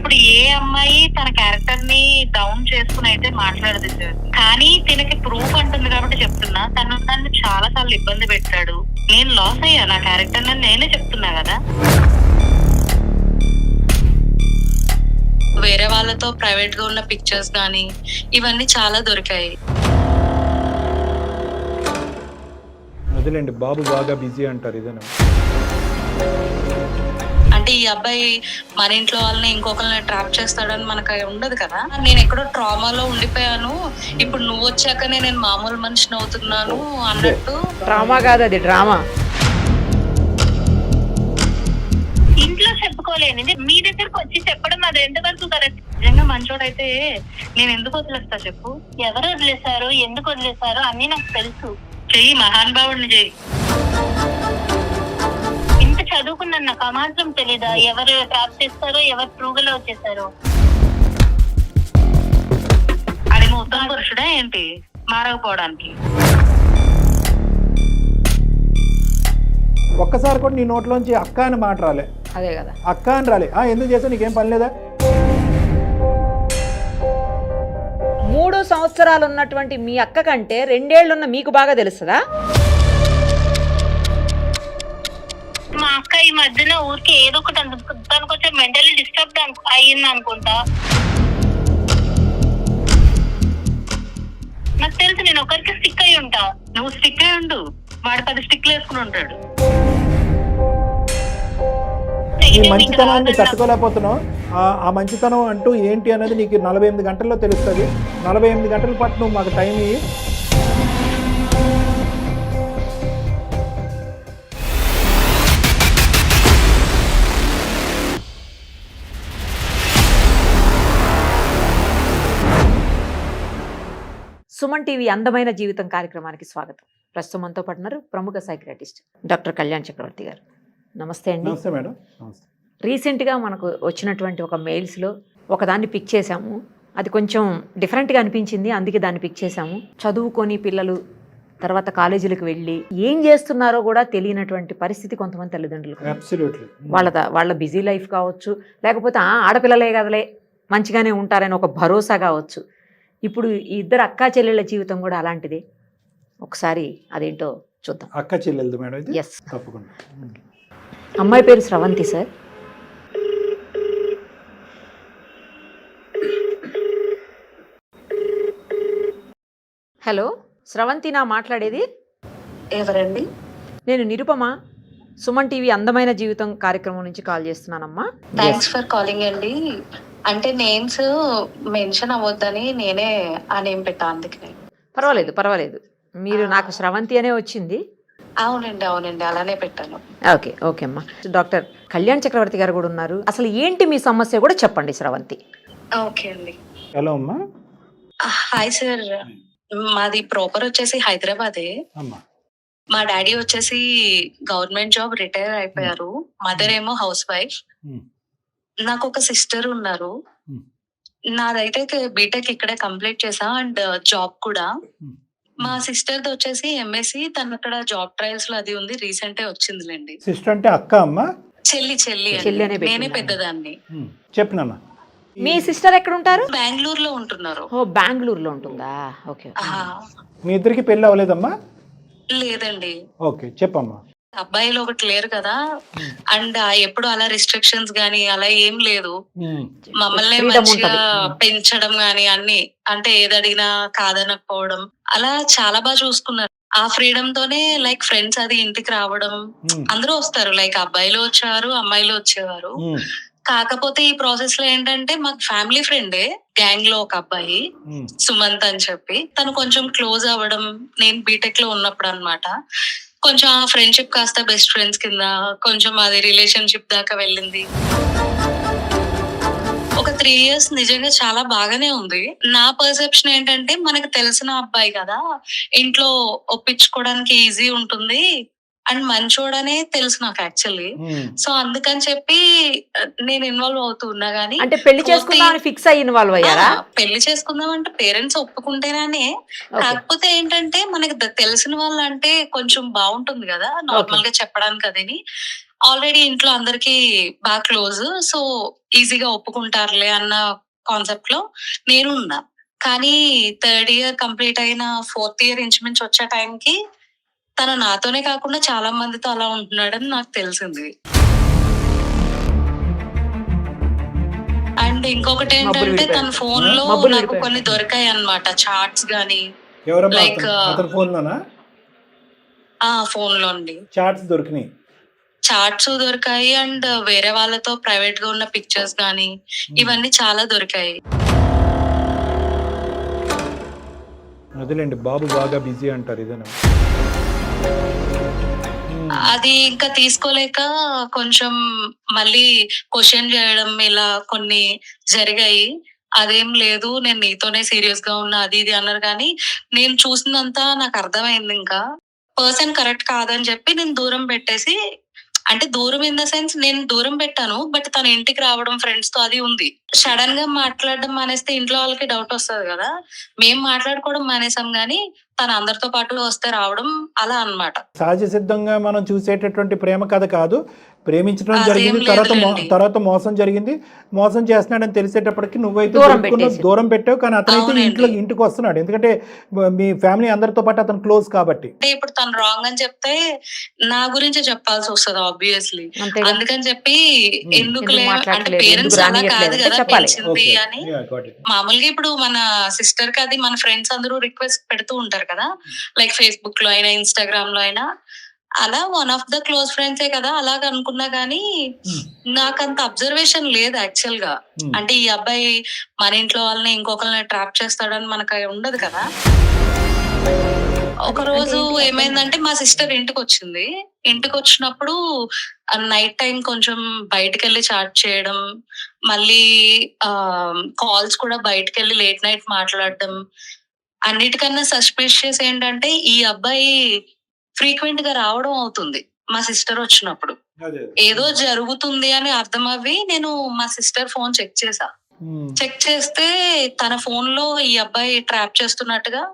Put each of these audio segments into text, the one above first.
ఇప్పుడు ఏ అమ్మాయి తన క్యారెక్టర్ ని డౌన్ చేసుకుని అయితే మాట్లాడదు సార్. కానీ తినకి ప్రూఫ్ అంటుంది కాబట్టి చెప్తున్నా. తను చాలా సార్లు ఇబ్బంది పెట్టాడు. నేను లాస్ అయ్యా నా క్యారెక్టర్ నేనే చెప్తున్నా కదా. వేరే వాళ్ళతో ప్రైవేట్ గా ఉన్న పిక్చర్స్ గానీ ఇవన్నీ చాలా దొరికాయి. అదేలేండి, బాబు బాగా బిజీ అంటారు ఇదేనా. అంటే ఈ అబ్బాయి మన ఇంట్లో వాళ్ళని ఇంకొకరిని ట్రాప్ చేస్తాడని మనకు ఉండదు కదా. నేను ఎక్కడో ట్రామాలో ఉండిపోయాను, ఇప్పుడు నువ్వు వచ్చాకనే నేను మామూలు మనిషిని అవుతున్నాను అన్నట్టు. డ్రామా కాదు, అది డ్రామా. ఇంట్లో చెప్పుకోలేని మీ దగ్గరకు వచ్చి చెప్పడం అది ఎంతవరకు కరెక్ట్? నిజంగా మంచోడైతే నేను ఎందుకు వదిలేస్తా చెప్పు? ఎవరు వదిలేశారు, ఎందుకు వదిలేశారు అన్ని నాకు తెలుసు. చెయ్యి, మహానుభావుడిని చెయ్యి. ఇంత చదువుకున్నాను, నాకు ఆ మాత్రం తెలీదా ఎవరు ట్రాప్ చేస్తారో, ఎవరు ట్రూగలో వచ్చేసారో? అది ఉత్తమ పురుషుడా ఏంటి మారకపోవడానికి? ఒక్కసారి కూడా నీ నోట్లోంచి అక్క అని మాట రాలే. అదే కదా, అక్క అని రాలే. ఎందుకు చేసావు, నీకేం పని లేదా? 3 సంవత్సరాలు ఉన్నటువంటి మీ అక్క కంటే 2 ఏళ్లున్న మీకు బాగా తెలుస్తుందా? మా అక్క ఈ మధ్యన ఊరికి ఏదో ఒకటి తనకు వచ్చే మెంటలీ డిస్టర్బ్ అయ్యింది అనుకుంటా. నాకు తెలుసు నేను ఒకరికి స్టిక్ అయి ఉంటా. నువ్వు స్టిక్ అయి ఉండు, వాడు 10 స్టిక్లు వేసుకుని ఉంటాడు. ఈ మంచితనాన్ని తట్టుకోలేకపోతున్నావు. ఆ మంచితనం అంటూ ఏంటి అనేది నీకు 48 గంటల్లో తెలుస్తుంది. 48 గంటల పాటు నువ్వు మాకు టైం ఇయ్యి. సుమన్ టీవీ అందమైన జీవితం కార్యక్రమానికి స్వాగతం. ప్రస్తుతం మనతో పాటు ఉన్నారు ప్రముఖ సైకియాట్రిస్ట్ డాక్టర్ కళ్యాణ్ చక్రవర్తి గారు. నమస్తే అండి. నమస్తే మేడం. నమస్తే. రీసెంట్గా మనకు వచ్చినటువంటి ఒక మెయిల్స్లో ఒకదాన్ని పిక్ చేశాము. అది కొంచెం డిఫరెంట్గా అనిపించింది, అందుకే దాన్ని పిక్ చేశాము. చదువుకొని పిల్లలు తర్వాత కాలేజీలకు వెళ్ళి ఏం చేస్తున్నారో కూడా తెలియనటువంటి పరిస్థితి కొంతమంది తల్లిదండ్రులకు. అబ్సల్యూట్లీ. వాళ్ళ బిజీ లైఫ్ కావచ్చు, లేకపోతే ఆడపిల్లలే కదలే మంచిగానే ఉంటారని ఒక భరోసా కావచ్చు. ఇప్పుడు ఈ ఇద్దరు అక్కా చెల్లెళ్ళ జీవితం కూడా అలాంటిదే. ఒకసారి అదేంటో చూద్దాం. అక్క చెల్లెలది మేడం ఇది? ఎస్, తప్పకుండా. అమ్మాయి పేరు స్రవంతి సార్. హలో స్రవంతి, నా మాట్లాడేది? ఎవరండి? నేను నిరుపమ, సుమన్ టీవీ అందమైన జీవితం కార్యక్రమం నుంచి కాల్ చేస్తున్నానమ్మా. థ్యాంక్స్ ఫర్ కాలింగ్ అండి. అంటే నేమ్స్ మెన్షన్ అవ్వద్దని నేనే ఆ నేమ్ పెట్టా, అందుకనే. పర్వాలేదు, మీరు నాకు స్రవంతి అనే వచ్చింది. అవునండి అలానే పెట్టాను. ఓకే అమ్మా. డాక్టర్ కళ్యాణ్ చక్రవర్తి గారు కూడా ఉన్నారు. అసలు ఏంటి మీ సమస్య కూడా చెప్పండి స్రవంతి. ఓకే అండి. హలో అమ్మా. హాయ్ సార్, మాది ప్రాపర్ వచ్చేసి హైదరాబాదే. మా డాడీ వచ్చేసి గవర్నమెంట్ జాబ్ రిటైర్ అయిపోయారు. మదర్ ఏమో హౌస్ వైఫ్. నాకు ఒక సిస్టర్ ఉన్నారు. నాదైతే బీటెక్ ఇక్కడే కంప్లీట్ చేసా అండ్ జాబ్ కూడా. మా సిస్టర్ ది వచ్చేసి ఎంఎస్సి, తను అక్కడ జాబ్ ట్రయల్స్ లో అది ఉంది, రీసెంట్ వచ్చిందిలేండి. సిస్టర్ అంటే అక్క అమ్మా? చెల్లి నేనే పెద్దదాన్ని. చెప్పినమ్మా. మీ సిస్టర్ ఎక్కడ ఉంటారు? బెంగళూరులో ఉంటున్నారు. ఓ, బెంగళూరులో ఉంటుందా? ఓకే. మీ ఇద్దరికి పెళ్ళి అవ్వలేదమ్మా? లేదండి. ఓకే, చెప్పమ్మా. అబ్బాయిలు ఒకటి లేరు కదా, అండ్ ఎప్పుడు అలా రిస్ట్రిక్షన్స్ గానీ అలా ఏం లేదు. మమ్మల్ని మంచిగా పెంచడం గానీ అన్ని, అంటే ఏది అడిగినా కాదనకపోవడం, అలా చాలా బాగా చూసుకున్నారు. ఆ ఫ్రీడమ్ తోనే లైక్ ఫ్రెండ్స్ అది ఇంటికి రావడం, అందరూ వస్తారు. లైక్ అబ్బాయిలు వచ్చేవారు, అమ్మాయిలు వచ్చేవారు. కాకపోతే ఈ ప్రాసెస్ లో ఏంటంటే మాకు ఫ్యామిలీ ఫ్రెండే గ్యాంగ్ లో ఒక అబ్బాయి సుమంత్ అని చెప్పి, తను కొంచెం క్లోజ్ అవ్వడం నేను బీటెక్ లో ఉన్నప్పుడు అన్నమాట. కొంచెం ఆ ఫ్రెండ్షిప్ కాస్త బెస్ట్ ఫ్రెండ్స్ కింద కొంచెం అది రిలేషన్షిప్ దాకా వెళ్ళింది. ఒక 3 years నిజంగా చాలా బాగానే ఉంది. నా పర్సెప్షన్ ఏంటంటే మనకు తెలిసిన అబ్బాయి కదా, ఇంట్లో ఒప్పించుకోవడానికి ఈజీ ఉంటుంది అండ్ మంచోడనే తెలుసు నాకు యాక్చువల్లీ. సో అందుకని చెప్పి నేను ఇన్వాల్వ్ అవుతూ ఉన్నా గానీ అంటే పెళ్లి చేసుకుందామని ఫిక్స్ అయ్యి ఇన్వాల్వ్ అయ్యారా? పెళ్లి చేసుకుందాం అంటే పేరెంట్స్ ఒప్పుకుంటేనే. కాకపోతే ఏంటంటే మనకి తెలిసిన వాళ్ళు అంటే కొంచెం బాగుంటుంది కదా నార్మల్ గా చెప్పడానికి. అదని ఆల్రెడీ ఇంట్లో అందరికి బాగా క్లోజ్, సో ఈజీగా ఒప్పుకుంటారులే అన్న కాన్సెప్ట్ లో నేను ఉన్నా. కానీ 3rd ఇయర్ కంప్లీట్ అయిన 4th ఇయర్ ఇంచుమించు వచ్చే టైంకి తను నాతోనే కాకుండా చాలా మందితో అలా ఉంటున్నాడని నాకు తెలిసింది. అండ్ ఇంకొకటి ఏంటంటే తన ఫోన్ లో నాకు కొన్ని దొరికాయి అన్నమాట, చాట్స్ గానీ. లైక్ ఫోన్ లో అండి చాట్స్ దొరికాయి అండ్ వేరే వాళ్ళతో ప్రైవేట్ గా ఉన్న పిక్చర్స్ గానీ ఇవన్నీ చాలా దొరికాయి. అదేలేండి, బాబు బాగా బిజీ అంటారు ఇదేనా. అది ఇంకా తీసుకోలేక కొంచెం మళ్ళీ క్వశ్చన్ చేయడం ఇలా కొన్ని జరిగాయి. అదేం లేదు, నేను నీతోనే సీరియస్ గా ఉన్నా అది ఇది అన్నారు. కానీ నేను చూసినంతా నాకు అర్థమైంది, ఇంకా పర్సన్ కరెక్ట్ కాదని చెప్పి నేను దూరం పెట్టేసి, అంటే దూరం ఇన్ ద సెన్స్ నేను దూరం పెట్టాను, బట్ తన ఇంటికి రావడం ఫ్రెండ్స్ తో అది ఉంది. సడన్ గా మాట్లాడడం మానేస్తే ఇంట్లో వాళ్ళకి డౌట్ వస్తుంది కదా. మేము మాట్లాడుకోవడం మానేసాం గానీ తన అందరితో పాటు వస్తే రావడం అలా అన్నమాట. సహజ సిద్ధంగా మనం చూసేటటువంటి ప్రేమ కథ కాదు. ప్రేమించడం జరిగింది, తర్వాత మోసం జరిగింది. మోసం చేస్తున్నాడని తెలిసేటప్పటికి నువ్వైతే దూరం పెట్టావు, కానీ అతనైతే ఇంటికి వస్తున్నాడు. ఎందుకంటే మీ ఫ్యామిలీ అందరితో పాటు అతను క్లోజ్ కాబట్టి. ఇప్పుడు తను రాంగ్ అని చెప్తే నా గురించి చెప్పాల్సి వస్తుంది ఆబ్వియస్లీ. అందుకని చెప్పి ఎందుకులే అంటే పేరెంట్స్ అలా కాదు కదా పెంచింది అని. మామూలుగా ఇప్పుడు మన సిస్టర్ కి అది మన ఫ్రెండ్స్ అందరూ రిక్వెస్ట్ పెడుతూ ఉంటారు కదా, లైక్ ఫేస్బుక్ లో అయినా ఇన్స్టాగ్రామ్ లో అయినా. అలా వన్ ఆఫ్ ద క్లోజ్ ఫ్రెండ్సే కదా అలాగ అనుకున్నా గానీ నాకంత అబ్జర్వేషన్ లేదు యాక్చువల్ గా. అంటే ఈ అబ్బాయి మన ఇంట్లో వాళ్ళని ఇంకొకరిని ట్రాప్ చేస్తాడని మనకు ఉండదు కదా. ఒక రోజు ఏమైందంటే మా సిస్టర్ ఇంటికి వచ్చింది. ఇంటికి వచ్చినప్పుడు నైట్ టైం కొంచెం బయటకు వెళ్ళి చాట్ చేయడం, మళ్ళీ కాల్స్ కూడా బయటకు వెళ్ళి లేట్ నైట్ మాట్లాడడం. అన్నిటికన్నా సస్పిషియస్ ఏంటంటే ఈ అబ్బాయి ఫ్రీక్వెంట్ గా రావడం అవుతుంది మా సిస్టర్ వచ్చినప్పుడు. ఏదో జరుగుతుంది అని అర్థం అవ్వి నేను మా సిస్టర్ ఫోన్ చెక్ చేస్తే తన ఫోన్ లో ఈ అబ్బాయి ట్రాప్ చేస్తున్నట్టుగా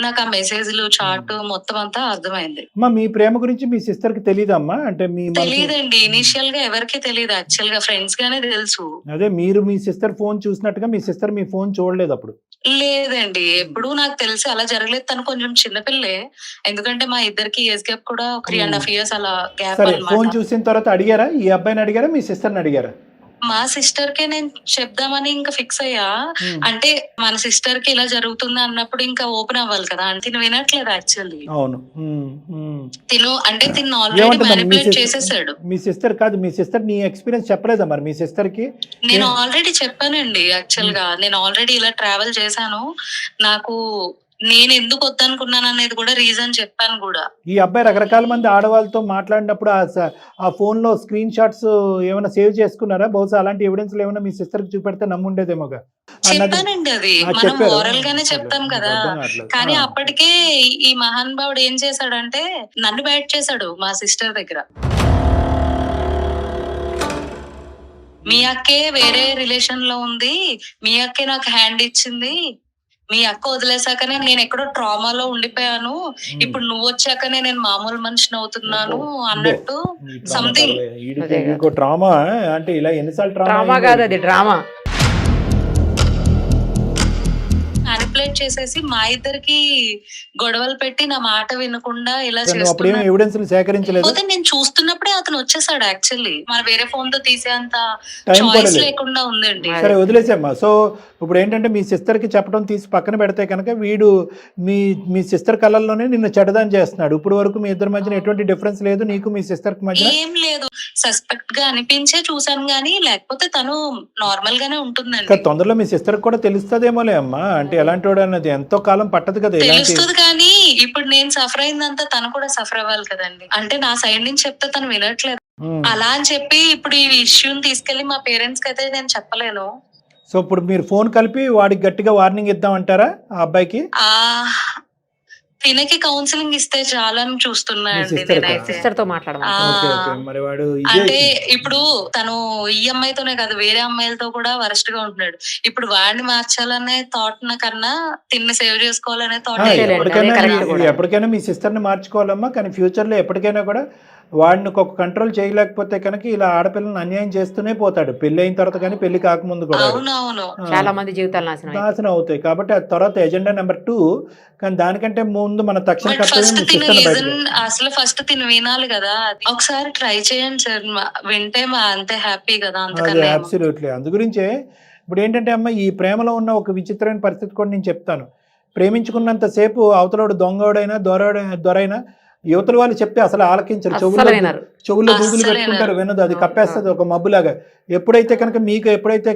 నాకు ఆ మెసేజ్లు చాట్ మొత్తం అంతా అర్థమైంది. మీ ప్రేమ గురించి మీ సిస్టర్ కి తెలీదమ్మా? అంటే తెలీదండి, ఇనిషియల్ గా ఎవరికి తెలియదు. యాక్చువల్ గా ఫ్రెండ్స్ గానే తెలుసు. అదే మీరు మీ సిస్టర్ ఫోన్ చూసినట్టుగా మీ సిస్టర్ మీ ఫోన్ చూడలేదు అప్పుడు? లేదండి, ఎప్పుడు నాకు తెలిసి అలా జరగలేదు. తను కొంచెం చిన్నపిల్లే, ఎందుకంటే మా ఇద్దరికి ఏజ్ గ్యాప్ కూడా 3.5 years అలా గ్యాప్ అన్నమాట. ఫోన్ చూసిన తర్వాత అడిగారా, ఈ అబ్బాయిని అడిగారా, మీ సిస్టర్ని అడిగారా? మా సిస్టర్ కే నేను చెప్దామని ఇంకా ఫిక్స్ అయ్యా. అంటే మన సిస్టర్ కి ఇలా జరుగుతుంది అన్నప్పుడు ఇంకా ఓపెన్ అవ్వాలి కదా. అంటే తిను వినట్లేదు యాక్చువల్లీ. అవును, తిను ఆల్రెడీ మ్యానిపులేట్ చేసేసాడు. మీ సిస్టర్ కాదు, మీ సిస్టర్ నీ ఎక్స్పీరియన్స్ చెప్పలేదా మరి మీ సిస్టర్ కి? నేను ఆల్రెడీ చెప్పానండి. యాక్చువల్ గా నేను ఆల్రెడీ ఇలా ట్రావెల్ చేశాను, నాకు నేను ఎందుకు వద్దనుకున్నాను అనేది కూడా రీజన్ చెప్పాను కూడా. ఈ అబ్బాయి రకరకాల మంది ఆడవాళ్ళతో మాట్లాడినప్పుడు ఆ ఫోన్ లో స్క్రీన్ షాట్స్ ఏమైనా సేవ్ చేసుకున్నారా? బహుశా అలాంటి ఎవిడెన్స్ ఏమైనా మీ సిస్టర్ కి చూపెడితే నమ్ముండేదేమోగా. చెప్పానండి, అది మనం ఓరల్ గానే చెప్తాం కదా. కానీ అప్పటికే ఈ మహాన్ బావుడు ఏం చేశాడంటే నన్ను బ్యాట్ చేశాడు మా సిస్టర్ దగ్గర. మీ అక్కే వేరే రిలేషన్ లో ఉంది, మీ అక్కే నాకు హ్యాండ్ ఇచ్చింది, మీ అక్క వదిలేసాకనే నేను ఎక్కడో ట్రామాలో ఉండిపోయాను, ఇప్పుడు నువ్వు వచ్చాకనే నేను మామూలు మనిషిని అవుతున్నాను అన్నట్టు సంథింగ్. ట్రామా అంటే ఇలా ఎన్నిసార్లు ట్రామా కాదు, అది డ్రామా. మ్యానిపులేట్ చేసేసి మా ఇద్దరికి గొడవలు పెట్టి నా మాట వినకుండా ఇలా సేకరించలేదు. నేను చూస్తున్నప్పుడే అతను వచ్చేసాడు. యాక్చువల్లీ మన వేరే ఫోన్ తో తీసేంత చాయిస్ లేకుండా ఉందండి. సరే వదిలేసామ్మా. సో ఇప్పుడు ఏంటంటే మీ సిస్టర్ కి చెప్పడం తీసి పక్కన పెడితే కనుక వీడు మీ సిస్టర్ కళ్ళల్లోనే నిన్ను చెడదాని చేస్తున్నాడు. ఇప్పుడు వరకు మీ ఇద్దరి మధ్యన ఎటువంటి డిఫరెన్స్ లేదు, నీకు మీ సిస్టర్ కి మధ్య ఏం లేదు. సస్పెక్ట్ గా అనిపించే చూసాను గానీ లేకపోతే తను నార్మల్ గానే ఉంటుందండి. తొందరలో మీ సిస్టర్ కూడా తెలుస్తుందేమోలే అమ్మా, అంటే ఎలాంటి వాడు అన్నది ఎంతో కాలం పట్టదు కదా. తెలుస్తుంది కానీ ఇప్పుడు నేను సఫర్ అయిందంతా తను కూడా సఫర్ అవ్వాలి కదండి. అంటే నా సైడ్ నుంచి చెప్తే తను వినట్లేదు. అలా అని చెప్పి ఇప్పుడు ఈ ఇష్యూని తీసుకెళ్లి మా పేరెంట్స్ కి అయితే నేను చెప్పలేను. సో ఇప్పుడు మీరు ఫోన్ కలిపి వాడికి గట్టిగా వార్నింగ్ ఇద్దామంటారా ఆ అబ్బాయికి? తినకి కౌన్సిలింగ్ ఇస్తే చాలని చూస్తున్నా మీ అండి sister కా? నేనైతే. సిస్టర్ తో మాట్లాడమని. ఓకే ఓకే మరి వాడు అంటే ఇదే ఇప్పుడు తను ఈ అమ్మాయితోనే కాదు వేరే అమ్మాయిలతో కూడా వరస్ట్ గా ఉంటున్నాడు. ఇప్పుడు వాడిని మార్చాలనే థాట్ కన్నా తిన్ని సేవ్ చేసుకోవాలనే థాట్. అంతేలేండి, ఎప్పటికైనా అదే correct కూడా. ఎప్పటికైనా మీ సిస్టర్ని మార్చుకోవాలమ్మా, కానీ ఫ్యూచర్లో ఎప్పటికైనా కూడా వాడిని ఒక కంట్రోల్ చేయలేకపోతే కనుక ఇలా ఆడపిల్లల్ని అన్యాయం చేస్తూనే పోతాడు, పెళ్లి అయిన తర్వాత కానీ పెళ్లి కాకముందు కూడా అవునవును. చాలా మంది జీవితాలు నాశనం అయిపోతాయి. నాశనం అవుతాయి. కాబట్టి ఆ తర్వాత ఎజెండా నెంబర్ 2, కానీ దానికంటే ముందు మన తక్షణ బట్ కర్తవ్యం ఫస్ట్ మీ తిను సిస్టర్ని బయట అసలు ఫస్ట్ తిను వినాలి కదా. ఒకసారి ట్రై చేయండి సార్, వింటే అంతే హ్యాపీ కదా. అదే అంతకన్నా అబ్సల్యూట్లీ. అందు గురించే ఇప్పుడు ఏంటంటే అమ్మ, ఈ ప్రేమలో ఉన్న ఒక విచిత్రమైన పరిస్థితి కూడా నేను చెప్తాను. ప్రేమించుకున్నంతసేపు అవతలోడు దొంగోడైనా దొరైనా యువతల వాళ్ళు చెప్తే అసలు ఆలకించరు, అస్సలు వినరు. చెవుల్లో దూదులు అస్సలు పెట్టుకుంటారు, వినరు. వినదు, అది కప్పేస్తుంది ఒక మబ్బులాగా. ఎప్పుడైతే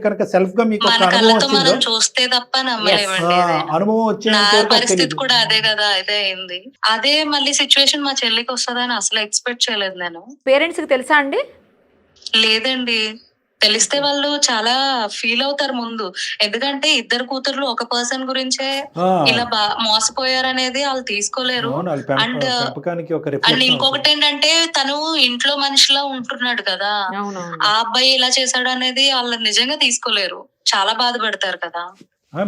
కనుక సెల్ఫ్ గా మీకు ఒక మన అనుభవం కళ్ళతో వచ్చిందో, మనం చూస్తే తప్ప నమ్మలేమండి. అనుభవం నా వచ్చేంత వరకు అది పరిస్థితి తెలీదు. కూడా అదే కదా, అదే అయింది. అదే మళ్ళీ సిచ్యువేషన్ మా చెల్లికి వస్తుందని అసలు ఎక్స్పెక్ట్ చేయలేదు నేను. పేరెంట్స్ కి తెలుసా అండి? లేదండి. తెలిస్తే వాళ్ళు చాలా ఫీల్ అవుతారు ముందు. ఎందుకంటే ఇద్దరు కూతుర్లు ఒక పర్సన్ గురించే ఆ, ఇలా మోసపోయారనేది వాళ్ళు తీసుకోలేరు. అవును, అది అండ్ పెంపకానికి ఒక అండ్ రిఫ్లెక్షన్ ఇంకొకటి ఏంటంటే తను ఇంట్లో మనిషిలా ఉంటున్నాడు కదా, అవునవును. ఆ అబ్బాయి ఇలా చేశాడు అనేది వాళ్ళు నిజంగా తీసుకోలేరు, చాలా బాధపడతారు కదా.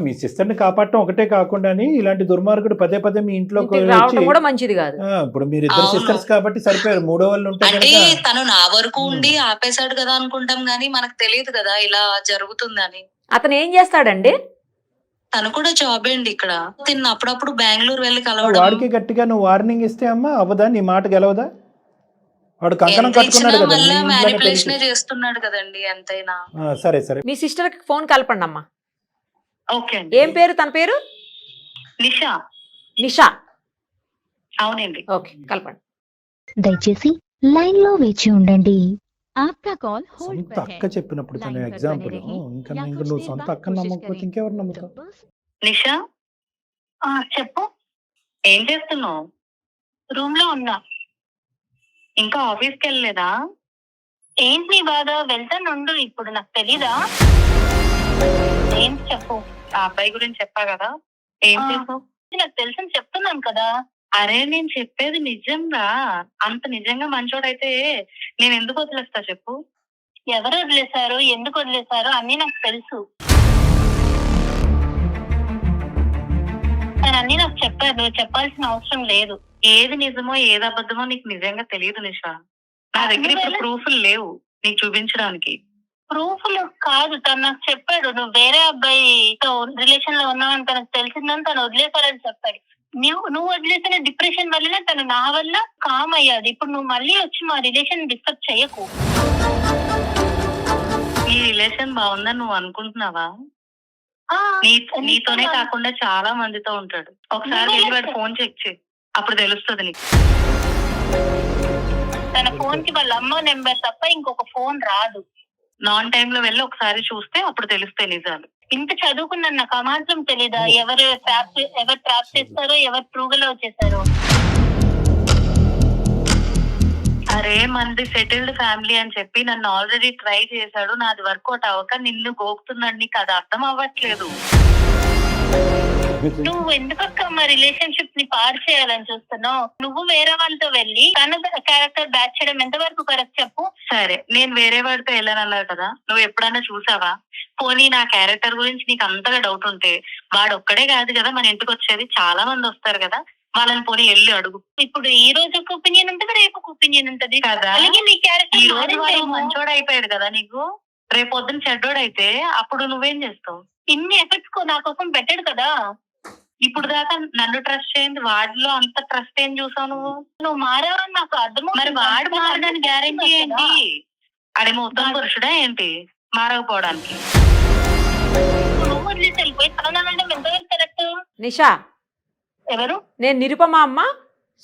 మీ సిస్టర్ని కాపాడటం ఒకటే కాకుండా ఇలాంటి దుర్మార్గుడు పదే పదే మీ ఇంట్లోకి ఇంటికి వచ్చి రావడం కూడా మంచిది కాదు. ఇప్పుడు మీరు ఇద్దరు అవును. సిస్టర్స్ కాబట్టి సరిపోయారు, మూడో వాళ్ళు ఉంటే అంటే కనుక తను నా వరకు ఉండి ఆపేశాడు కదా అనుకుంటాం గానీ మనకు తెలియదు కదా ఇలా జరుగుతుందని. అతను ఏం చేస్తాడండి? తను కూడా జాబ్ అండి ఇక్కడ. తిన్న అప్పుడప్పుడు బెంగళూరు వెళ్ళి కలవడం. వాడికి గట్టిగా నువ్వు వార్నింగ్ ఇస్తే అమ్మా అవ్వదా, నీ మాట గెలవదా? వాడు కంకణం ఎంత కట్టుకున్నాడు ఇచ్చినా కదా, మీ మళ్ళా ఇంట్లోనే మ్యానిపులేషన్ పెళ్లి చేస్తున్నాడు కదండి ఎంతైనా. సరే సరే. మీ సిస్టర్ కి ఫోన్ కలపండి అమ్మా. ఓకే అండి. ఏం పేరు తన పేరు? నిషా. నిషా. అవునండి. ఓకే, కలపండి. దయచేసి లైన్ లో వేచి ఉండండి. आपका कॉल होल्ड సొంత पर అక్క है. చెప్పినప్పుడు తన లైన్ పర్ ఎగ్జాంపుల్, బనే రహీ. ఇంకా యా ఇంకా కుచ్ నువ్వు దేర్ సొంత బాద్ అక్కని కోషిష్ నమ్మకపోతే కరేं. ఇంకెవరు నమ్ముతావు? तो बस నిషా, చెప్పు. ఏం చేస్తున్నావు? రూమ్ లో ఉన్నా. ఇంకా ఆఫీస్కి వెళ్ళలేదా? ఏంటి నీ బాధ? వెళ్తానుండు, ఇప్పుడు నాకు తెలీదా? ఏం చెప్పు. ఆ అబ్బాయి గురించి చెప్పా కదా, ఏం చేసావు? నాకు తెలుసని చెప్తున్నాను కదా. అరే నేను చెప్పేది నిజంగా, అంత నిజంగా మంచోడైతే నేను ఎందుకు వదిలేస్తా చెప్పు. ఎవరు వదిలేశారు, ఎందుకు వదిలేశారు అన్ని నాకు తెలుసు. అన్ని నాకు చెప్పారు, నువ్వు చెప్పాల్సిన అవసరం లేదు. ఏది నిజమో ఏది అబద్ధమో నీకు నిజంగా తెలియదు నిషా. నా దగ్గర ఇప్పుడు ప్రూఫ్లు లేవు నీకు చూపించడానికి. ప్రూఫ్లు కాదు, తను నాకు చెప్పాడు నువ్వు వేరే అబ్బాయితో రిలేషన్ లో ఉన్నావని తనకు తెలిసిందని తను వదిలేశాడని చెప్పాడు. నువ్వు వదిలేసిన డిప్రెషన్ వల్ల తను నా వల్ల కామ్ అయ్యాడు. ఇప్పుడు నువ్వు మళ్ళీ వచ్చి మా రిలేషన్ డిస్టర్బ్ చేయకు. ఈ రిలేషన్ బాగుందని నువ్వు అనుకుంటున్నావా? నీతోనే కాకుండా చాలా మందితో ఉంటాడు. ఒకసారి వెళ్ళి వాడు ఫోన్ చెక్ చేయి, అప్పుడు తెలుస్తుంది నీకు. తన ఫోన్ కి వాళ్ళ అమ్మ నెంబర్ తప్ప ఇంకొక ఫోన్ రాదు. నాన్ టైమ్ లో వెళ్ళి ఒకసారి చూస్తే అప్పుడు తెలుస్తాయి నిజాలు. ఇంత చదువుకున్నాను, నాకు ఆ మాత్రం తెలీదా ఎవరు ట్రాప్ చేస్తారో ఎవరు ట్రూగా చేశారో? అరే మనది సెటిల్డ్ ఫ్యామిలీ అని చెప్పి నన్ను ఆల్రెడీ ట్రై చేశాడు, నాది వర్కౌట్ అవ్వక నిన్ను గోకుతున్నాడు. నీకు అది అర్థం అవ్వట్లేదు. నువ్వు ఎందుకక్క మా రిలేషన్షిప్ ని పాడు చేయాలని చూస్తున్నావు? నువ్వు వేరే వాళ్ళతో వెళ్ళి తన క్యారెక్టర్ బ్యాచ్ చేయడం ఎంతవరకు కరెక్ట్ చెప్పు. సరే, నేను వేరే వాడితో వెళ్ళానన్నావు కదా, నువ్వు ఎప్పుడైనా చూసావా? పోనీ నా క్యారెక్టర్ గురించి నీకు అంతగా డౌట్ ఉంటే వాడు ఒక్కడే కాదు కదా మన ఇంటికి వచ్చేది, చాలా మంది వస్తారు కదా, వాళ్ళని పోనీ వెళ్ళి అడుగు. ఇప్పుడు ఈ రోజు ఒక ఒపీనియన్ ఉంటది, రేపు ఒక ఒపీనియన్ ఉంటది కదా. అలాగే నీ క్యారెక్టర్ ఈ రోజు వాడు మంచోడు అయిపోయాడు కదా నీకు, రేపు పొద్దున చెడ్డోడైతే అప్పుడు నువ్వేం చేస్తావు? ఇన్ని ఎఫర్ట్స్ నా కోసం పెట్టాడు కదా. ఇప్పుడు దాకా నన్ను ట్రస్ట్ చేయండి, వాడిలో అంత ట్రస్ట్ ఏం చూసావు నువ్వు మారావని నాకు అర్థం. మరి వాడు మారడానికి గ్యారెంటీ ఏంటి? అడేమో ఉత్తమ పురుషుడా ఏంటి మారకపోవడానికి? నువ్వు వదిలేసి వెళ్ళిపోయి తననంటే ఎంతవరకు కరెక్ట్? నిషా, ఎవరు? నేను నిరుపమ అమ్మ,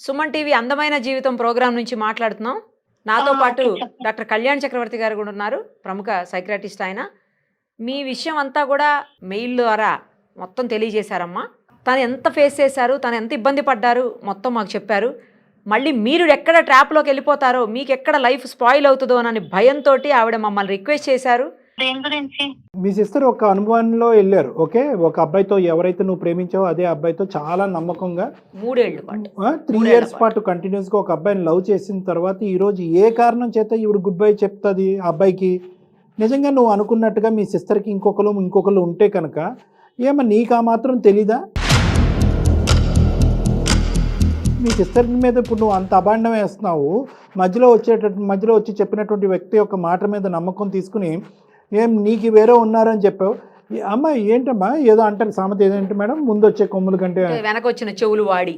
సుమన్ టీవీ అందమైన జీవితం ప్రోగ్రాం నుంచి మాట్లాడుతున్నాం. నాతో పాటు డాక్టర్ కళ్యాణ్ చక్రవర్తి గారు కూడా ఉన్నారు, ప్రముఖ సైక్రాటిస్ట్ ఆయన. మీ విషయం అంతా కూడా మెయిల్ ద్వారా మొత్తం తెలియజేశారమ్మా. తను ఎంత ఫేస్ చేశారు, తను ఎంత ఇబ్బంది పడ్డారు మొత్తం మాకు చెప్పారు. మళ్ళీ మీరు ఎక్కడ ట్రాప్లోకి వెళ్ళిపోతారో, మీకు ఎక్కడ లైఫ్ స్పాయిల్ అవుతుందో అని భయంతో ఆవిడ మమ్మల్ని రిక్వెస్ట్ చేశారు. దేని గురించి? మీ సిస్టర్ ఒక అనుభవంలో వెళ్ళారు, ఓకే, ఒక అబ్బాయితో ఎవరైతే నువ్వు ప్రేమించావో అదే అబ్బాయితో చాలా నమ్మకంగా 3 ఏళ్ల పాటు 3 years పాటు కంటిన్యూస్గా ఒక అబ్బాయిని లవ్ చేసిన తర్వాత ఈరోజు ఏ కారణం చేత ఈవిడ గుడ్ బై చెప్తుంది ఆ అబ్బాయికి? నిజంగా నువ్వు అనుకున్నట్టుగా మీ సిస్టర్కి ఇంకొకరు ఉంటే కనుక ఏమో నీకు ఆ మాత్రం తెలీదా? మీ సిస్టర్ మీద ఇప్పుడు నువ్వు అంత అభాండం వేస్తున్నావు, మధ్యలో వచ్చి చెప్పినటువంటి వ్యక్తి యొక్క మాట మీద నమ్మకం తీసుకుని ఏం నీకు వేరే ఉన్నారని చెప్పావు. అమ్మ ఏంటమ్మా ఏదో అంటారు సామెత, ఏదంటే మేడం ముందు వచ్చే కొమ్ముల కంటే వెనకొచ్చిన చెవులు వాడి.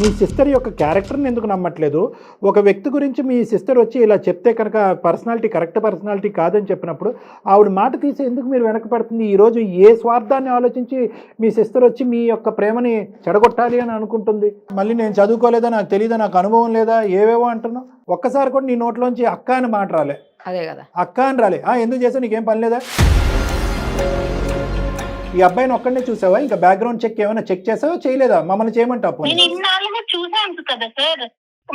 మీ సిస్టర్ యొక్క క్యారెక్టర్ని ఎందుకు నమ్మట్లేదు? ఒక వ్యక్తి గురించి మీ సిస్టర్ వచ్చి ఇలా చెప్తే కనుక పర్సనాలిటీ కరెక్ట్ పర్సనాలిటీ కాదని చెప్పినప్పుడు ఆవిడ మాట తీసి ఎందుకు మీరు వెనకపడుతుంది? ఈరోజు ఏ స్వార్థాన్ని ఆలోచించి మీ సిస్టర్ వచ్చి మీ యొక్క ప్రేమని చెడగొట్టాలి అని అనుకుంటుంది? మళ్ళీ నేను చదువుకోలేదా, నాకు తెలియదా, నాకు అనుభవం లేదా, ఏవేవో అంటున్నావు. ఒక్కసారి కూడా నీ నోట్లోంచి అక్క అని మాట రాలే. అదే కదా, అక్క అని రాలే. ఎందుకు చేసావు, నీకేం పని లేదా? ఈ అబ్బాయిని ఒక్కడనే చూసావా? ఇంకా బ్యాక్గ్రౌండ్ చెక్ ఏమైనా చెక్ చేసావా, చేయలేదా? మమ్మల్ని చేయమంటావు? నేను ఇన్నాళ్ళుగా చూసాను కదా సార్.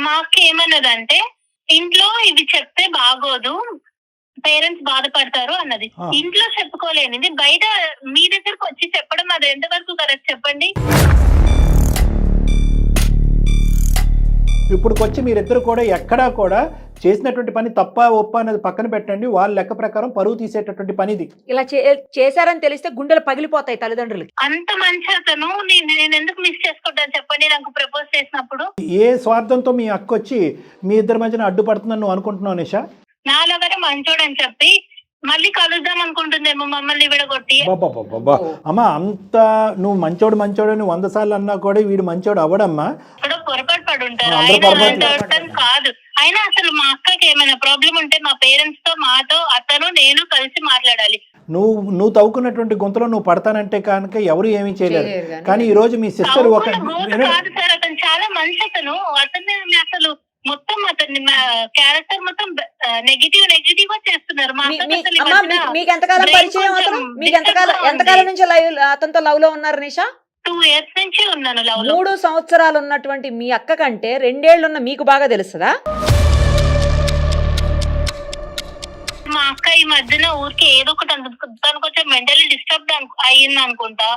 మా అక్క ఏమన్నదంటే ఇంట్లో ఇవి చెప్తే బాగోదు, పేరెంట్స్ బాధపడతారు అన్నది. ఇంట్లో చెప్పుకోలేనిది బయట మీ దగ్గరకు వచ్చి చెప్పడం అది ఎంతవరకు కరెక్ట్ చెప్పండి? ఇప్పుడుకొచ్చి మీరిద్దరు కూడా ఎక్కడా కూడా చేసినటువంటి పని తప్ప ఒప్ప అనేది పక్కన పెట్టండి. వాళ్ళ లెక్క ప్రకారం పరువు తీసేటటువంటి పని ఇది. ఇలా చేశారని తెలిస్తే గుండెలు పగిలిపోతాయి తల్లిదండ్రులకి. అంత మంచి అతను నేను ఎందుకు మిస్ చేసుకుంటాను చెప్పండి? నాకు ప్రపోజ్ చేసినప్పుడు ఏ స్వార్థంతో మీ అక్క వచ్చి మీ ఇద్దరి మధ్యన అడ్డుపడుతుందని నువ్వు అనుకుంటున్నావు నిషా? నాలుగరే మంచోడని చెప్పి మళ్ళీ కలుద్దాం అనుకుంటుందేమో మమ్మల్ని విడగొట్టి. అమ్మా అంత నువ్వు మంచోడు అని 100 సార్లు అన్నా కూడా వీడు మంచోడు అవ్వడమ్మా. పొరపాటు పడి ఉంటారు. ఆయన కాదు, అయినా అసలు మా అక్కకి ఏమైనా ప్రాబ్లం ఉంటే మా పేరెంట్స్ తో మాతో అతను నేను కలిసి మాట్లాడాలి. నువ్వు తవ్వుకున్నటువంటి గుంతలో నువ్వు పడతానంటే కనుక ఎవరు ఏమీ చేయలేరు. కానీ ఈ రోజు మీ సిస్టర్ ఒక కాదు సార్, అతను చాలా మంచి అతను. అతన్ని అసలు మొత్తం అతన్ని క్యారెక్టర్ మొత్తం నెగిటివ్ గా చేస్తున్నారు. మీకు ఎంతకాలం పరిచయం అతను? మీకు ఎంతకాలం నుంచి అతనితో లవ్ లో ఉన్నారు నిషా? 2 years నుంచి ఉన్నాను లవ్ లో. 3 సంవత్సరాలు ఉన్నటువంటి మీ అక్క కంటే 2 ఏళ్ళు ఉన్న మీకు బాగా తెలుస్తుందా? మా అక్క ఈ మధ్యన ఊరికి ఏదో ఒకటి తనకు కొంచెం మెంటలీ డిస్టర్బ్ అయ్యింది అనుకుంటా.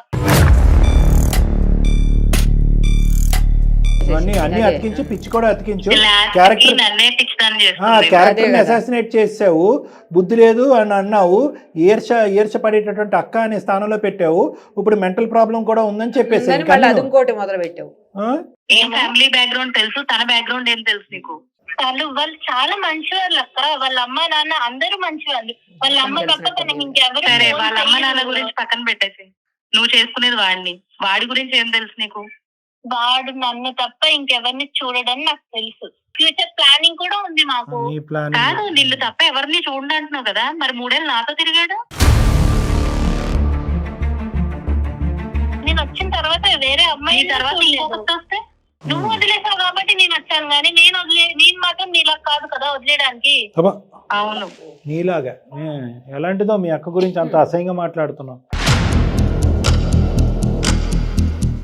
అన్ని అతికించి పిచ్చి కూడా అతికించు. క్యారెక్టర్ అసాసినేట్ చేసావు, బుద్ధి లేదు అని అన్నావు, ఈర్ష పడేటటువంటి అక్క అనే స్థానంలో పెట్టావు. ఇప్పుడు మెంటల్ ప్రాబ్లం కూడా ఉందని చెప్పేసి ఇంకోటి మొదలు పెట్టావు. ఏం ఫ్యామిలీ బ్యాక్గ్రౌండ్ తెలుసు, తన బ్యాక్గ్రౌండ్ ఏం తెలుసు నీకు? వాళ్ళు చాలా మంచి వాళ్ళు అక్క. వాళ్ళ అమ్మ నాన్న అందరూ మంచి వాళ్ళు. వాళ్ళ అమ్మ తప్ప తనకి ఇంకెవరు. సరే, వాళ్ళ అమ్మ నాన్న గురించి పక్కన పెట్టేసి నువ్వు చేసుకునేది వాడి గురించి ఏం తెలుసు నీకు? వాడు నన్ను తప్ప ఇంకెవరిని చూడడం నాకు తెలుసు. ఫ్యూచర్ ప్లానింగ్ కూడా ఉంది మాకు. కాదు, నిన్ను తప్ప ఎవరిని చూడండి అంటున్నావు కదా, మరి 3 ఏళ్ళు నాతో తిరిగాడు. నేను వచ్చిన తర్వాత వేరే అమ్మాయి తర్వాత ఇంకొకటి వస్తే నువ్వు వదిలేసావు కాబట్టి నేను వచ్చాను, కానీ నేను మాత్రం నీలా కాదు కదా వదిలేయడానికి. అవును, నీలాగా ఎలాంటిదో మీ అక్క గురించి అంత అసహ్యంగా మాట్లాడుతున్నావు.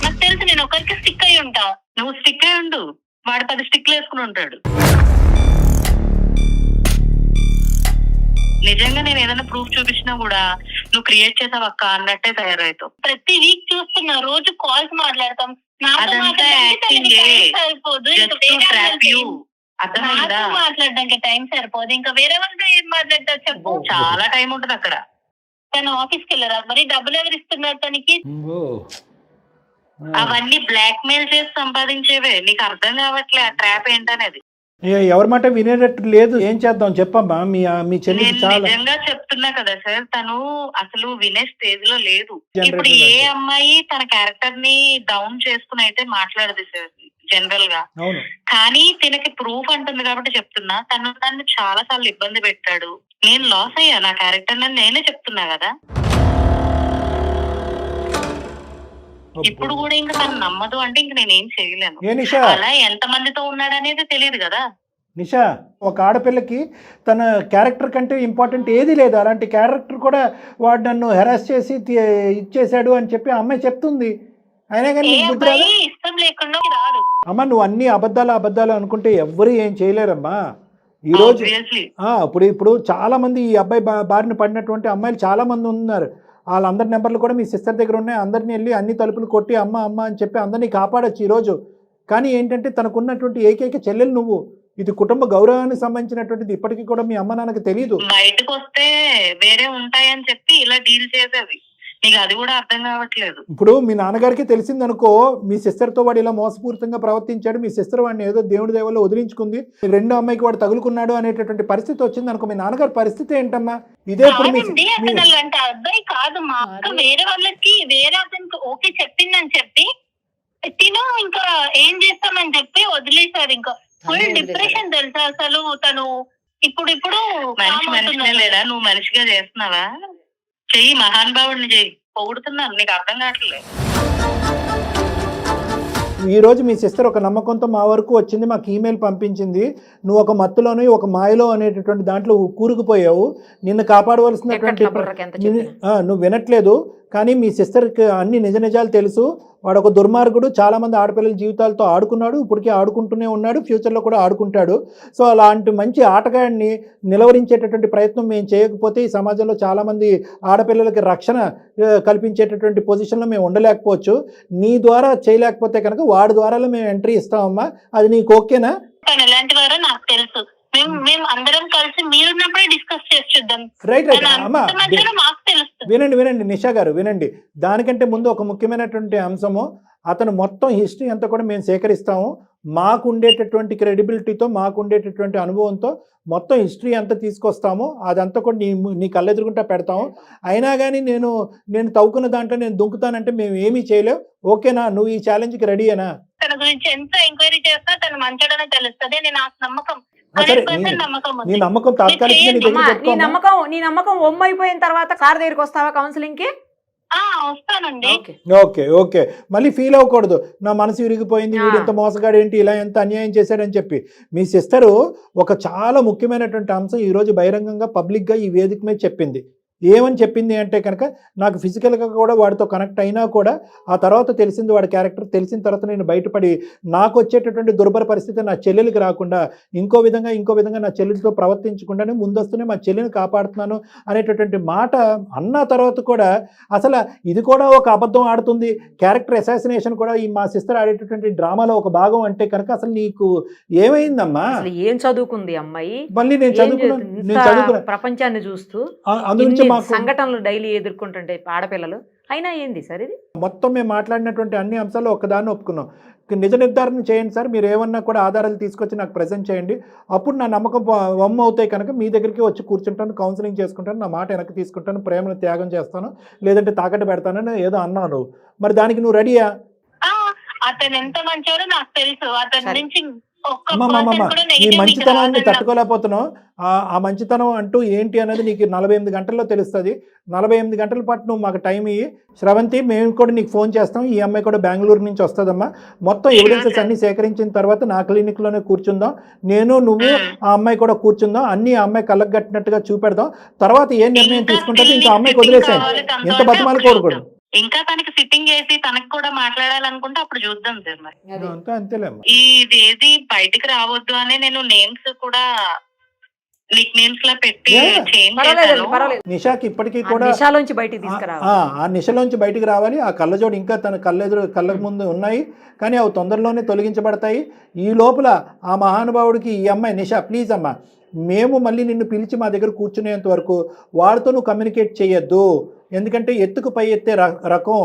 నాకు తెలుసు, నేను ఒకరికి స్టిక్ అయి ఉంటా. నువ్వు స్టిక్ అయి ఉండు, వాడు 10 స్టిక్లు వేసుకుని ఉంటాడు. నిజంగా నేను ఏదైనా ప్రూఫ్ చూపించినా కూడా నువ్వు క్రియేట్ చేసావు అక్క అన్నట్టే తయారవుతావు. ప్రతి వీక్ చూస్తున్నా, రోజు కాల్స్ మాట్లాడతాం. మాట్లాడడానికి టైం సరిపోదు, ఇంకా వేరే వాళ్ళతో ఏం మాట్లాడతారు చెప్పు? చాలా టైం ఉంటది అక్కడ. తను ఆఫీస్కి వెళ్ళరా మరి? డబ్బులు ఎవరు ఇస్తున్నారు తనకి? అవన్నీ బ్లాక్ మెయిల్ చేసి సంపాదించేవే. నీకు అర్థం కావట్లే ఆ ట్రాప్ ఏంటనేది. ఎవరి మాట వినేటట్టు లేదు. ఏం చేద్దాం చెప్పమ్మా. మీ చెల్లి నిజంగా చెప్తున్నా కదా సార్, తను అసలు వినే స్టేజ్ లో లేదు. ఇప్పుడు ఏ అమ్మాయి తన క్యారెక్టర్ ని డౌన్ చేసుకుని అయితే మాట్లాడదు సార్ జనరల్ గా. కానీ తినకి ప్రూఫ్ అంటుంది కాబట్టి చెప్తున్నా. తను చాలా సార్లు ఇబ్బంది పెట్టాడు. నేను లాస్ అయ్యా నా క్యారెక్టర్ అని నేనే చెప్తున్నా కదా. ఇప్పుడు కూడా ఇంకా తను నమ్మదు అంటే ఇంక నేనేం చేయలేను. అలా ఎంత మందితో ఉన్నాడు అనేది తెలియదు కదా నిషా. ఒక ఆడపిల్లకి తన క్యారెక్టర్ కంటే ఇంపార్టెంట్ ఏది లేదు. అలాంటి క్యారెక్టర్ కూడా వాడు నన్ను హెరాస్ చేసి ఇచ్చేసాడు అని చెప్పి అమ్మాయి చెప్తుంది. అయినా కానీ ఇష్టం లేకుండా రాదు. అమ్మ నువ్వు అన్ని అబద్ధాలు అనుకుంటే ఎవ్వరు ఏం చేయలేరమ్మా. ఈ రోజు Obviously. ఇప్పుడు చాలా మంది ఈ అబ్బాయి బారిన పడినటువంటి అమ్మాయిలు చాలా మంది ఉన్నారు. వాళ్ళందరి నెంబర్లు కూడా మీ సిస్టర్ దగ్గర ఉన్నాయి. అందరినీ వెళ్ళి అన్ని తలుపులు కొట్టి అమ్మ అమ్మ అని చెప్పి అందరినీ కాపాడొచ్చు ఈరోజు. కానీ ఏంటంటే తనకున్నటువంటి ఏకైక చెల్లెలు నువ్వు. ఇది కుటుంబ గౌరవానికి సంబంధించినటువంటిది. ఇప్పటికీ కూడా మీ అమ్మ నాన్నకి తెలియదు. బయటకు వస్తే వేరే ఉంటాయని చెప్పి ఇలా డీల్ చేసేది. నీకు అది కూడా అర్థం కావట్లేదు. ఇప్పుడు మీ నాన్నగారికి తెలిసిందనుకో, మీ సిస్టర్తో వాడు ఇలా మోసపూరితంగా ప్రవర్తించాడు, మీ సిస్టర్ వాడిని ఏదో దేవుడి దేవల్లో వదిలించుకుంది, రెండో అమ్మాయికి వాడు తగులుకున్నాడు అనేటటువంటి పరిస్థితి వచ్చింది అనుకో, మీ నాన్నగారి పరిస్థితి ఏంటమ్మా? ఇదే ఇప్పుడు అసలు అంటే అబ్బాయి కాదు, మా అక్క వేరే వాళ్ళకి వేరే అతనికి ఓకే చెప్పిందని చెప్పి తిను ఇంకా ఏం చేస్తామని చెప్పి వదిలేశారు. ఇంకా ఫుల్ డిప్రెషన్ తెలుసా అసలు తను. ఇప్పుడు మనిషి మనిషినే లేడా? నువ్వు మనిషిగా చేస్తున్నావా? చెయ్యి, మహానుభావుడిని చెయ్యి. పొగుడుతున్నాను, నీకు అర్థం కావట్లేదు. ఈ రోజు మీ సిస్టర్ ఒక నమ్మకంతో మా వరకు వచ్చింది, మాకు ఈమెయిల్ పంపించింది. నువ్వు ఒక మత్తులోని ఒక మాయలో అనేటటువంటి దాంట్లో కూరుకుపోయావు. నిన్ను కాపాడవలసినటువంటి నువ్వు వినట్లేదు. కానీ మీ సిస్టర్కి అన్ని నిజ నిజాలు తెలుసు. వాడు ఒక దుర్మార్గుడు, చాలామంది ఆడపిల్లల జీవితాలతో ఆడుకున్నాడు, ఇప్పటికీ ఆడుకుంటూనే ఉన్నాడు, ఫ్యూచర్లో కూడా ఆడుకుంటాడు. సో అలాంటి మంచి ఆటగాడిని నిలవరించేటటువంటి ప్రయత్నం మేము చేయకపోతే ఈ సమాజంలో చాలామంది ఆడపిల్లలకి రక్షణ కల్పించేటటువంటి పొజిషన్లో మేము ఉండలేకపోవచ్చు. నీ ద్వారా చేయలేకపోతే కనుక వాడి ద్వారా మేము ఎంట్రీ ఇస్తామమ్మా. అది నీకు ఓకేనా? ఎలాంటి వారో నాకు తెలుసు. మేము అందరం కలిసి మీరున్నప్పుడే డిస్కస్ చేసి చూద్దాం. రైట్ అమ్మా, వినండి నిషా గారు, వినండి. దానికంటే ముందు ఒక ముఖ్యమైనటువంటి అంశము, అతను మొత్తం హిస్టరీ అంతా కూడా మేము సేకరిస్తాము. మాకు ఉండేటటువంటి క్రెడిబిలిటీతో, మాకు ఉండేటటువంటి అనుభవంతో మొత్తం హిస్టరీ అంతా తీసుకొస్తాము. అదంతా కూడా నీ కళ్ళెదురుగుంటా పెడతాము. అయినా కానీ నేను తవ్వుకున్న దాంట్లో నేను దుంకుతానంటే మేము ఏమీ చేయలేవు. ఓకేనా? నువ్వు ఈ ఛాలెంజ్కి రెడీయేనా? తన గురించి ఎంత ఎంక్వైరీ చేస్తా తను మంచోడనే తెలుస్తుంది. నేను ఆ నమ్మకం నీ నమ్మకం తాత్కాలికంగా నీ నమ్మకం ఒమ్మైపోయిన తర్వాత సార్ దగ్గరికి వస్తావా కౌన్సిలింగ్ కి? వస్తానండి. ఓకే మళ్ళీ ఫీల్ అవ్వకూడదు, నా మనసు విరిగిపోయింది, వీడు ఎంత మోసగాడు ఏంటి, ఇలా ఎంత అన్యాయం చేశాడని చెప్పి. మీ సిస్టరు ఒక చాలా ముఖ్యమైనటువంటి అంశం ఈరోజు బహిరంగంగా పబ్లిక్గా ఈ వేదిక మీద చెప్పింది. ఏమని చెప్పింది అంటే కనుక, నాకు ఫిజికల్గా కూడా వాడితో కనెక్ట్ అయినా కూడా ఆ తర్వాత తెలిసింది వాడి క్యారెక్టర్. తెలిసిన తర్వాత నేను బయటపడి నాకు వచ్చేటటువంటి దుర్భర పరిస్థితి నా చెల్లెలికి రాకుండా ఇంకో విధంగా నా చెల్లెలతో ప్రవర్తించకుండానే ముందస్తునే మా చెల్లిని కాపాడుతున్నాను అనేటటువంటి మాట అన్న తర్వాత కూడా అసలు ఇది కూడా ఒక అబద్ధం ఆడుతుంది, క్యారెక్టర్ అసాసినేషన్ కూడా ఈ మా సిస్టర్ ఆడేటటువంటి డ్రామాలో ఒక భాగం అంటే కనుక అసలు నీకు ఏమైందమ్మా? ఏం చదువుకుంది అమ్మాయి? మళ్ళీ నేను చదువుకున్నా ప్రపంచాన్ని చూస్తూ అందుగురించి సంఘటనలు డైలీ ఎదుర్కొంటుంటే ఆడపిల్లలు. అయినా ఏంది సార్ ఇది? మొత్తం మేము మాట్లాడినటువంటి అన్ని అంశాలు ఒక్కదాన్ని ఒప్పుకున్నాం. నిజ నిర్ధారణ చేయండి సార్, మీరు ఏమన్నా కూడా ఆధారాలు తీసుకొచ్చి నాకు ప్రెజెంట్ చేయండి. అప్పుడు నా నమ్మకం వమ్మ అవుతాయి కనుక మీ దగ్గరికి వచ్చి కూర్చుంటాను, కౌన్సిలింగ్ చేసుకుంటాను, నా మాట వెనక్కి తీసుకుంటాను, ప్రేమను త్యాగం చేస్తాను, లేదంటే తాకట్టు పెడతానని ఏదో అన్నాను. మరి దానికి నువ్వు రెడీయా? అతను ఎంత మంచోడో నాకు తెలుసు. అతని నుంచి నీ మంచితనాన్ని తట్టుకోలేకపోతున్నావు. ఆ మంచితనం అంటూ ఏంటి అనేది నీకు 48 గంటల్లో తెలుస్తుంది. 48 గంటల పాటు నువ్వు మాకు టైం ఇయ్యి. శ్రవంతి, మేము కూడా నీకు ఫోన్ చేస్తాం. ఈ అమ్మాయి కూడా బెంగళూరు నుంచి వస్తుందమ్మా. మొత్తం ఎవిడెన్సెస్ అన్ని సేకరించిన తర్వాత నా క్లినిక్లోనే కూర్చుందాం. నేను, నువ్వు, ఆ అమ్మాయి కూడా కూర్చుందాం. అన్ని ఆ అమ్మాయి కళ్ళకు కట్టినట్టుగా చూపెడదాం. తర్వాత ఏ నిర్ణయం తీసుకుంటుందో ఇంకా అమ్మాయికి వదిలేసాను. ఎంత బతిమాలు కోరుకోడు. ఇంకా తనకి సిట్టింగ్ చేసి తనకు కూడా మాట్లాడాలనుకుంటే అప్పుడు చూద్దాం సార్. మరి అంతేలే, ఇది ఏది బయటకు రావద్దు అని నేను నేమ్స్ కూడా నిక్ నేమ్స్ లా పెట్టి నిషాకి ఇప్పటికీ కూడా నిషాలోంచి బయటికి తీసుకురావాలి. ఆ నిషలోంచి బయటికి రావాలి. ఆ కళ్ళజోడు ఇంకా తన కళ్ళకు ముందు ఉన్నాయి, కానీ అవి తొందరలోనే తొలగించబడతాయి. ఈ లోపల ఆ మహానుభావుడికి ఈ అమ్మాయి, నిషా ప్లీజ్ అమ్మా, మేము మళ్ళీ నిన్ను పిలిచి మా దగ్గర కూర్చునేంత వరకు వాడితో నువ్వు కమ్యూనికేట్ చేయొద్దు. ఎందుకంటే ఎత్తుకు పై ఎత్తే రకం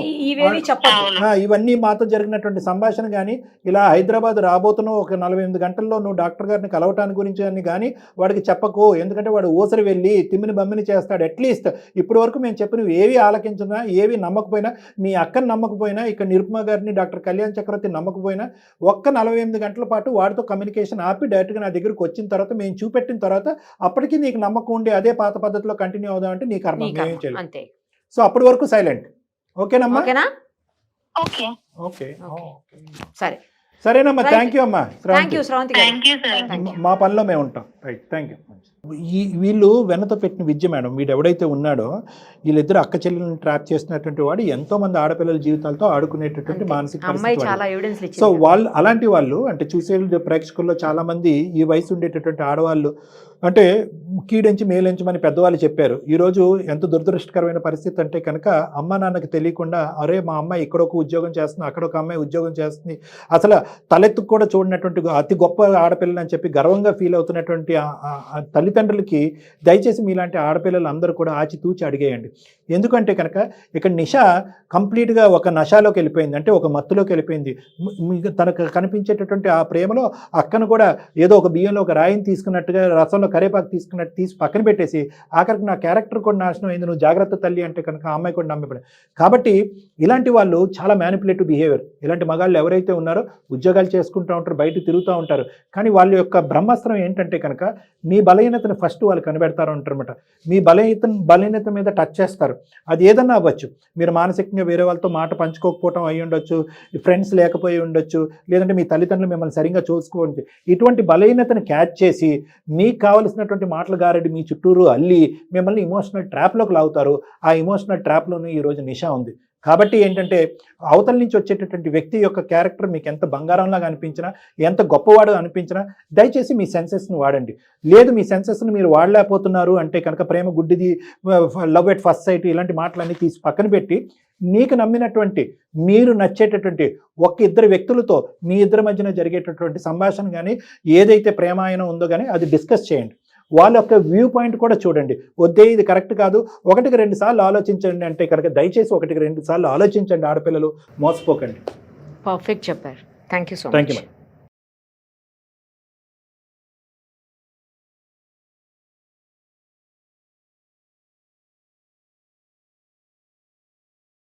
ఇవన్నీ మాతో జరిగినటువంటి సంభాషణ కానీ, ఇలా హైదరాబాద్ రాబోతున్నావు ఒక 48 గంటల్లో నువ్వు డాక్టర్ గారిని కలవటానికి గురించి అని కానీ వాడికి చెప్పకు. ఎందుకంటే వాడు ఊసరి వెళ్ళి తిమ్మిని బమ్మిని చేస్తాడు. అట్లీస్ట్ ఇప్పటి వరకు మేము చెప్పినవి ఏవి ఆలకించినా, ఏవి నమ్మకపోయినా, మీ అక్కని నమ్మకపోయినా, ఇక్కడ నిరుపమ గారిని, డాక్టర్ కళ్యాణ్ చక్రవర్తి నమ్మకపోయినా, ఒక్క 48 గంటల పాటు వాడితో కమ్యూనికేషన్ ఆపి డైరెక్ట్గా నా దగ్గరకు వచ్చిన తర్వాత మేము చూపెట్టిన తర్వాత అప్పటికీ నీకు నమ్మకం ఉండి అదే పాత పద్ధతిలో కంటిన్యూ అవుదామంటే నీ కర్మ, మేమేం చేయలేదు. సో అప్పటి వరకు సైలెంట్. ఓకేనమ్మా? ఓకే సరేనమ్మా. థ్యాంక్ యూ అమ్మా. మా పనిలో మేము ఉంటాం. Right, thank you. వీళ్ళు వెన్నతో పెట్టిన విద్య మేడం. వీడు ఎవడైతే ఉన్నాడో వీళ్ళిద్దరు అక్క చెల్లెలను ట్రాప్ చేసినటువంటి వాడు ఎంతో మంది ఆడపిల్లల జీవితాలతో ఆడుకునేటటువంటి మానసిక పరిస్థితి. సో వాళ్ళు అలాంటి వాళ్ళు అంటే చూసే ప్రేక్షకుల్లో చాలా మంది ఈ వయసు ఉండేటటువంటి ఆడవాళ్ళు అంటే కీడెంచి మేలెంచమని పెద్దవాళ్ళు చెప్పారు. ఈరోజు ఎంత దురదృష్టకరమైన పరిస్థితి అంటే కనుక అమ్మ నాన్నకి తెలియకుండా అరే మా అమ్మాయి ఇక్కడ ఒక ఉద్యోగం చేస్తుంది, అక్కడ ఒక అమ్మాయి ఉద్యోగం చేస్తుంది, అసలు తలెత్తుకు కూడా చూడనటువంటి అతి గొప్ప ఆడపిల్లని అని చెప్పి గర్వంగా ఫీల్ అవుతున్నటువంటి తల్లిదండ్రులకి దయచేసి మీలాంటి ఆడపిల్లలు అందరూ కూడా ఆచితూచి అడిగేయండి. ఎందుకంటే కనుక ఇక్కడ నిష కంప్లీట్గా ఒక నషాలోకి వెళ్ళిపోయింది, అంటే ఒక మత్తులోకి వెళ్ళిపోయింది. తనకు కనిపించేటటువంటి ఆ ప్రేమలో అక్కను కూడా ఏదో ఒక బియ్యంలో ఒక రాయిని తీసుకున్నట్టుగా రసంలో కరేపాకు తీసుకున్నట్టు తీసి పక్కన పెట్టేసి ఆఖరికి నా క్యారెక్టర్ కూడా నాశనం అయింది, నువ్వు జాగ్రత్త తల్లి అంటే కనుక ఆ అమ్మాయి కూడా నమ్మిపడి. కాబట్టి ఇలాంటి వాళ్ళు చాలా మ్యానిపులేటివ్ బిహేవియర్. ఇలాంటి మగాళ్ళు ఎవరైతే ఉన్నారో ఉద్యోగాలు చేసుకుంటూ ఉంటారు, బయట తిరుగుతూ ఉంటారు, కానీ వాళ్ళ యొక్క బ్రహ్మాస్త్రం ఏంటంటే కనుక మీ బలహీనతను ఫస్ట్ వాళ్ళు కనిపెడతారు అంటారన్నమాట. మీ బలహీనత మీద టచ్ చేస్తారు. అది ఏదన్నా అవ్వచ్చు. మీరు మానసికంగా వేరే వాళ్ళతో మాట పంచుకోకపోవటం అయి ఉండొచ్చు, ఫ్రెండ్స్ లేకపోయి ఉండొచ్చు, లేదంటే మీ తల్లిదండ్రులు మిమ్మల్ని సరిగ్గా చూసుకోండి. ఇటువంటి బలహీనతను క్యాచ్ చేసి మీకు కావలసినటువంటి మాటలు గారెడి మీ చుట్టూరు అల్లి మిమ్మల్ని ఇమోషనల్ ట్రాప్లోకి లాగుతారు. ఆ ఇమోషనల్ ట్రాప్లోనే ఈరోజు నిషా ఉంది. కాబట్టి ఏంటంటే అవతల నుంచి వచ్చేటటువంటి వ్యక్తి యొక్క క్యారెక్టర్ మీకు ఎంత బంగారంలాగా అనిపించినా, ఎంత గొప్పవాడు అనిపించినా దయచేసి మీ సెన్సెస్ని వాడండి. లేదు మీ సెన్సెస్ని మీరు వాడలేకపోతున్నారు అంటే కనుక ప్రేమ గుడ్డిది, లవ్ ఎట్ ఫస్ట్ సైట్ ఇలాంటి మాటలన్నీ తీసి పక్కన పెట్టి మీకు నమ్మినటువంటి మీరు నచ్చేటటువంటి ఇద్దరు వ్యక్తులతో మీ ఇద్దరి మధ్యన జరిగేటటువంటి సంభాషణ కానీ ఏదైతే ప్రేమాయణం ఉందో కానీ అది డిస్కస్ చేయండి. వాళ్ళ యొక్క వ్యూ పాయింట్ కూడా చూడండి. వద్దే ఇది కరెక్ట్ కాదు, 1-2 సార్లు ఆలోచించండి అంటే కనుక దయచేసి 1-2 సార్లు ఆలోచించండి. ఆడపిల్లలు మోసపోకండి. పర్ఫెక్ట్ చెప్పారు. Thank you so much.